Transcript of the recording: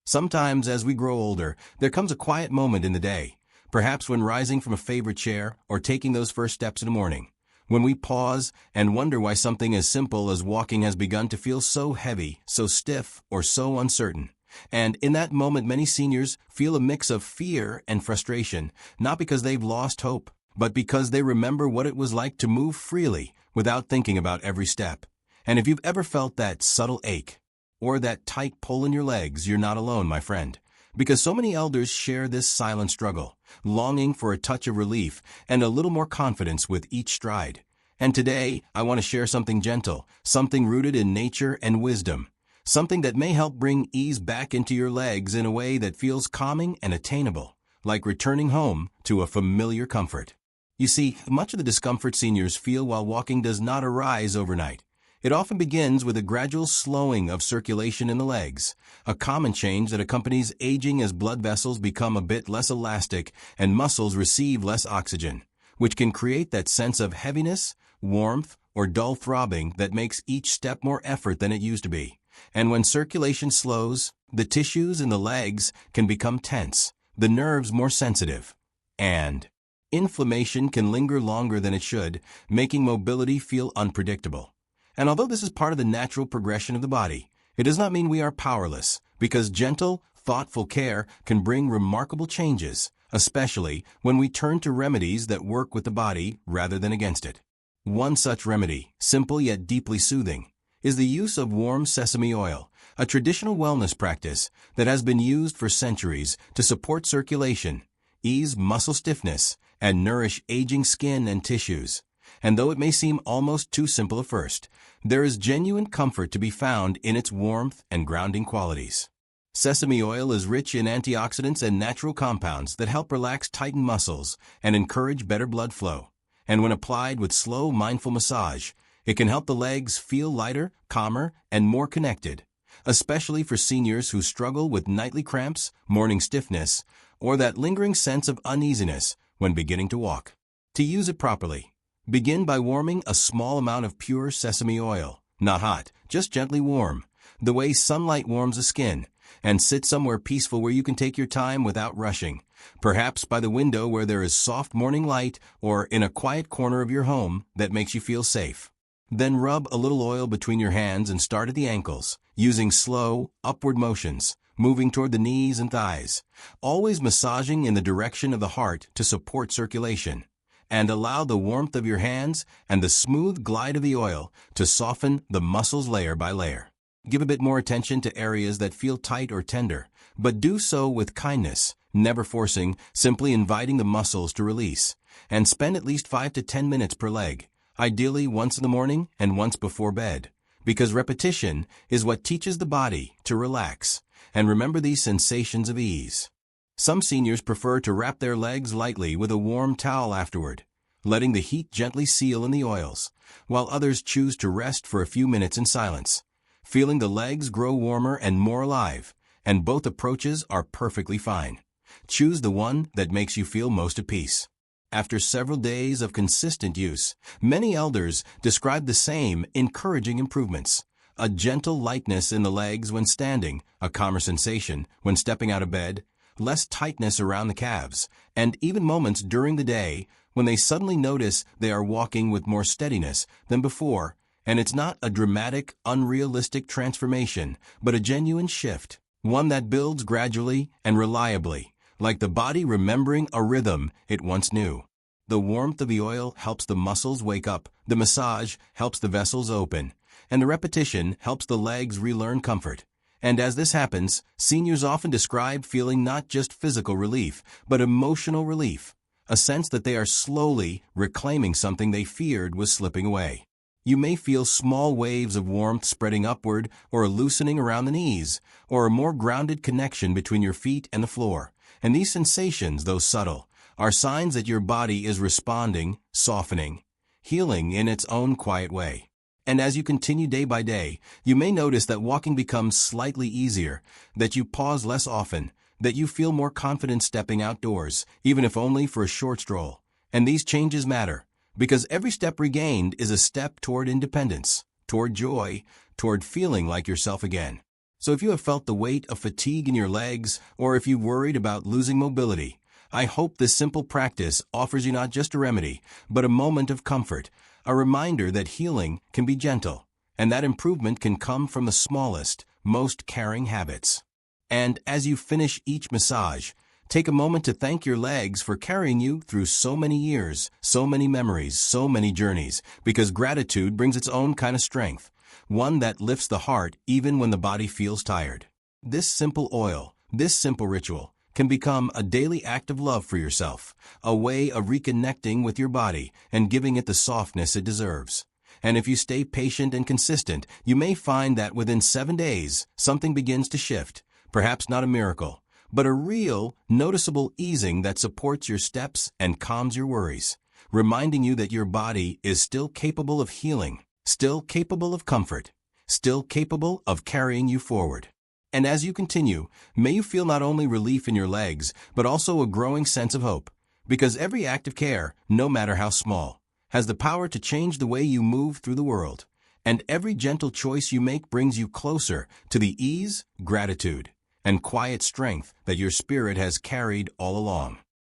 Sometimes, as we grow older, there comes a quiet moment in the day, perhaps when rising from a favorite chair or taking those first steps in the morning, when we pause and wonder why something as simple as walking has begun to feel so heavy, so stiff, or so uncertain. And in that moment, many seniors feel a mix of fear and frustration, not because they've lost hope, but because they remember what it was like to move freely without thinking about every step. And if you've ever felt that subtle ache or that tight pull in your legs, you're not alone, my friend. Because so many elders share this silent struggle, longing for a touch of relief and a little more confidence with each stride. And today, I want to share something gentle, something rooted in nature and wisdom, something that may help bring ease back into your legs in a way that feels calming and attainable, like returning home to a familiar comfort. You see, much of the discomfort seniors feel while walking does not arise overnight. It often begins with a gradual slowing of circulation in the legs, a common change that accompanies aging as blood vessels become a bit less elastic and muscles receive less oxygen, which can create that sense of heaviness, warmth, or dull throbbing that makes each step more effort than it used to be. And when circulation slows, the tissues in the legs can become tense, the nerves more sensitive, and inflammation can linger longer than it should, making mobility feel unpredictable. And although this is part of the natural progression of the body, it does not mean we are powerless, because gentle, thoughtful care can bring remarkable changes, especially when we turn to remedies that work with the body rather than against it. One such remedy, simple yet deeply soothing, is the use of warm sesame oil, a traditional wellness practice that has been used for centuries to support circulation, ease muscle stiffness, and nourish aging skin and tissues. And though it may seem almost too simple at first, there is genuine comfort to be found in its warmth and grounding qualities. Sesame oil is rich in antioxidants and natural compounds that help relax tightened muscles and encourage better blood flow. And when applied with slow, mindful massage, it can help the legs feel lighter, calmer, and more connected, especially for seniors who struggle with nightly cramps, morning stiffness, or that lingering sense of uneasiness when beginning to walk. To use it properly, begin by warming a small amount of pure sesame oil, not hot, just gently warm, the way sunlight warms the skin, and sit somewhere peaceful where you can take your time without rushing, perhaps by the window where there is soft morning light or in a quiet corner of your home that makes you feel safe. Then rub a little oil between your hands and start at the ankles, using slow, upward motions, moving toward the knees and thighs, always massaging in the direction of the heart to support circulation. And allow the warmth of your hands and the smooth glide of the oil to soften the muscles layer by layer. Give a bit more attention to areas that feel tight or tender, but do so with kindness, never forcing, simply inviting the muscles to release. And spend at least 5 to 10 minutes per leg, ideally once in the morning and once before bed, because repetition is what teaches the body to relax and remember these sensations of ease. Some seniors prefer to wrap their legs lightly with a warm towel afterward, letting the heat gently seal in the oils, while others choose to rest for a few minutes in silence, feeling the legs grow warmer and more alive, and both approaches are perfectly fine. Choose the one that makes you feel most at peace. After several days of consistent use, many elders describe the same encouraging improvements. A gentle lightness in the legs when standing, a calmer sensation when stepping out of bed, less tightness around the calves, and even moments during the day when they suddenly notice they are walking with more steadiness than before, and it's not a dramatic, unrealistic transformation, but a genuine shift, one that builds gradually and reliably, like the body remembering a rhythm it once knew. The warmth of the oil helps the muscles wake up, the massage helps the vessels open, and the repetition helps the legs relearn comfort. And as this happens, seniors often describe feeling not just physical relief, but emotional relief, a sense that they are slowly reclaiming something they feared was slipping away. You may feel small waves of warmth spreading upward or a loosening around the knees, or a more grounded connection between your feet and the floor. And these sensations, though subtle, are signs that your body is responding, softening, healing in its own quiet way. And as you continue day by day, you may notice that walking becomes slightly easier, that you pause less often, that you feel more confident stepping outdoors, even if only for a short stroll. And these changes matter, because every step regained is a step toward independence, toward joy, toward feeling like yourself again. So if you have felt the weight of fatigue in your legs, or if you've worried about losing mobility, I hope this simple practice offers you not just a remedy, but a moment of comfort, a reminder that healing can be gentle, and that improvement can come from the smallest, most caring habits. And as you finish each massage, take a moment to thank your legs for carrying you through so many years, so many memories, so many journeys, because gratitude brings its own kind of strength, one that lifts the heart even when the body feels tired. This simple oil, this simple ritual, can become a daily act of love for yourself, a way of reconnecting with your body and giving it the softness it deserves. And if you stay patient and consistent, you may find that within 7 days, something begins to shift. Perhaps not a miracle, but a real, noticeable easing that supports your steps and calms your worries, reminding you that your body is still capable of healing, still capable of comfort, still capable of carrying you forward. And as you continue, may you feel not only relief in your legs, but also a growing sense of hope, because every act of care, no matter how small, has the power to change the way you move through the world, and every gentle choice you make brings you closer to the ease, gratitude, and quiet strength that your spirit has carried all along.